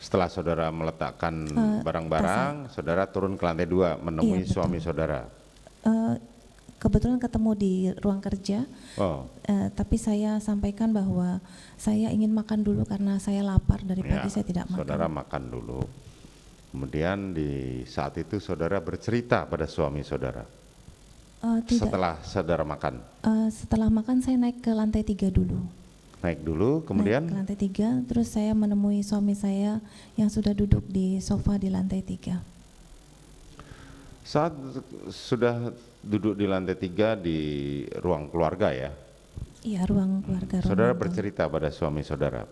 Setelah saudara meletakkan barang-barang, saudara turun ke lantai 2 menemui Iya, suami betul. saudara. Kebetulan ketemu di ruang kerja, Oh, tapi saya sampaikan bahwa saya ingin makan dulu karena saya lapar, dari ya, pagi saya tidak saudara makan. makan dulu. Kemudian di saat itu saudara bercerita pada suami saudara. Tidak, Setelah saudara makan, setelah makan saya naik ke lantai 3 dulu. naik dulu, Naik ke kemudian lantai 3, terus saya menemui suami saya yang sudah duduk di sofa di lantai 3. saat sudah duduk di lantai 3 di ruang keluarga ya, Iya, ruang keluarga, ruang saudara nonton. bercerita pada suami saudara.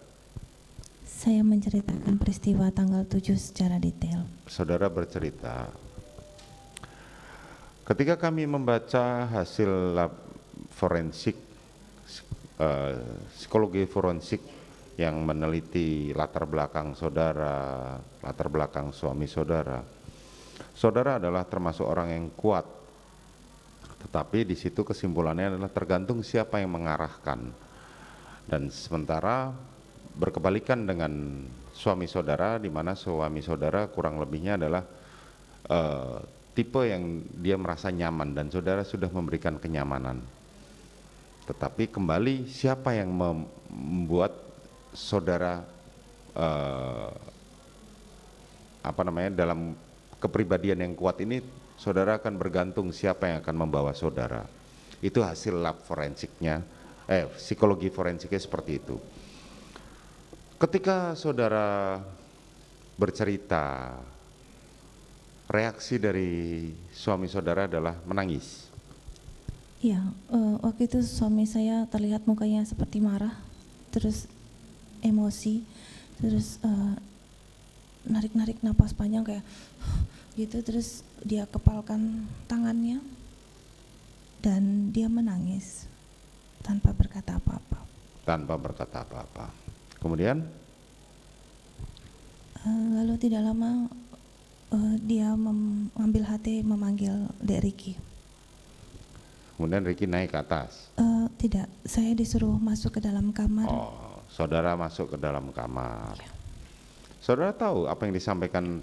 Saya menceritakan peristiwa tanggal 7 secara detail. Saudara bercerita, ketika kami membaca hasil lab forensik, psikologi forensik yang meneliti latar belakang saudara, latar belakang suami saudara, saudara adalah termasuk orang yang kuat. Tetapi di situ kesimpulannya adalah tergantung siapa yang mengarahkan. Dan sementara berkebalikan dengan suami saudara, di mana suami saudara kurang lebihnya adalah tipe yang dia merasa nyaman dan saudara sudah memberikan kenyamanan. Tetapi kembali siapa yang membuat saudara dalam kepribadian yang kuat ini, saudara akan bergantung siapa yang akan membawa saudara. Itu hasil lab forensiknya, psikologi forensiknya seperti itu. Ketika saudara bercerita, reaksi dari suami saudara adalah menangis. Iya, waktu itu suami saya terlihat mukanya seperti marah, terus emosi, terus narik-narik napas panjang kayak gitu, terus dia kepalkan tangannya dan dia menangis tanpa berkata apa-apa. Tanpa berkata apa-apa. Kemudian Lalu tidak lama dia mengambil hati memanggil Dek Ricky. kemudian Ricky naik ke atas. Tidak, saya disuruh masuk ke dalam kamar. Oh, saudara masuk ke dalam kamar. Ya. Saudara tahu apa yang disampaikan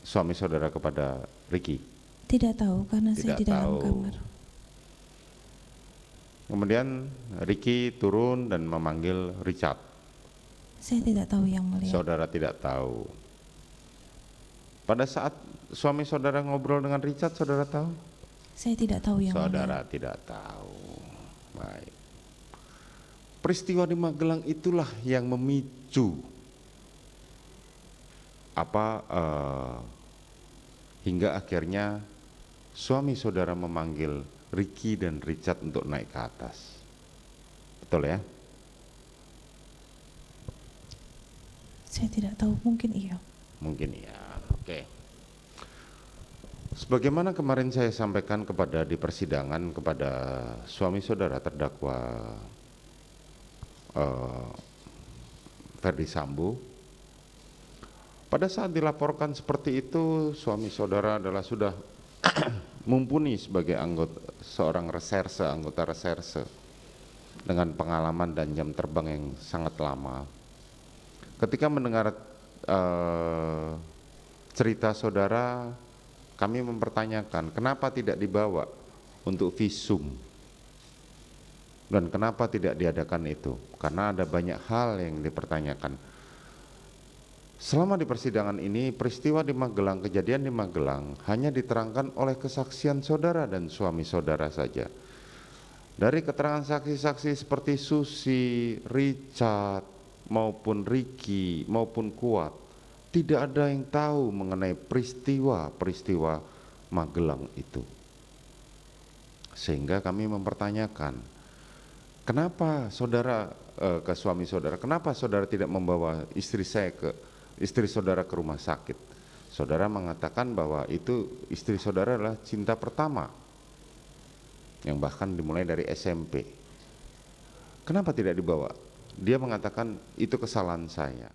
suami saudara kepada Ricky? Tidak tahu karena saya Tidak di dalam tahu. kamar. Kemudian Ricky turun dan memanggil Richard. Saya tidak tahu yang mulia. Saudara tidak tahu. Pada saat suami saudara ngobrol dengan Richard, saudara tahu? Saya tidak tahu yang Saudara mulia. tidak tahu. Baik. Peristiwa di Magelang itulah yang memicu hingga akhirnya suami saudara memanggil Ricky dan Richard untuk naik ke atas. Betul ya? Saya tidak tahu, mungkin iya. Mungkin iya. Oke. Sebagaimana kemarin saya sampaikan di persidangan kepada suami saudara terdakwa Ferdy Sambo, pada saat dilaporkan seperti itu, suami saudara adalah sudah mumpuni sebagai anggota reserse dengan pengalaman dan jam terbang yang sangat lama. Ketika mendengar cerita saudara, kami mempertanyakan kenapa tidak dibawa untuk visum dan kenapa tidak diadakan itu, karena ada banyak hal yang dipertanyakan. Selama di persidangan ini, peristiwa di Magelang, kejadian di Magelang hanya diterangkan oleh kesaksian saudara dan suami saudara saja. Dari keterangan saksi-saksi seperti Susi, Richard, maupun Ricky, maupun Kuat, tidak ada yang tahu mengenai peristiwa Magelang itu. Sehingga kami mempertanyakan, kenapa saudara ke suami saudara, kenapa saudara tidak membawa istri saudara ke rumah sakit? Saudara mengatakan bahwa itu istri saudara adalah cinta pertama, yang bahkan dimulai dari SMP. Kenapa tidak dibawa? Dia mengatakan itu kesalahan saya.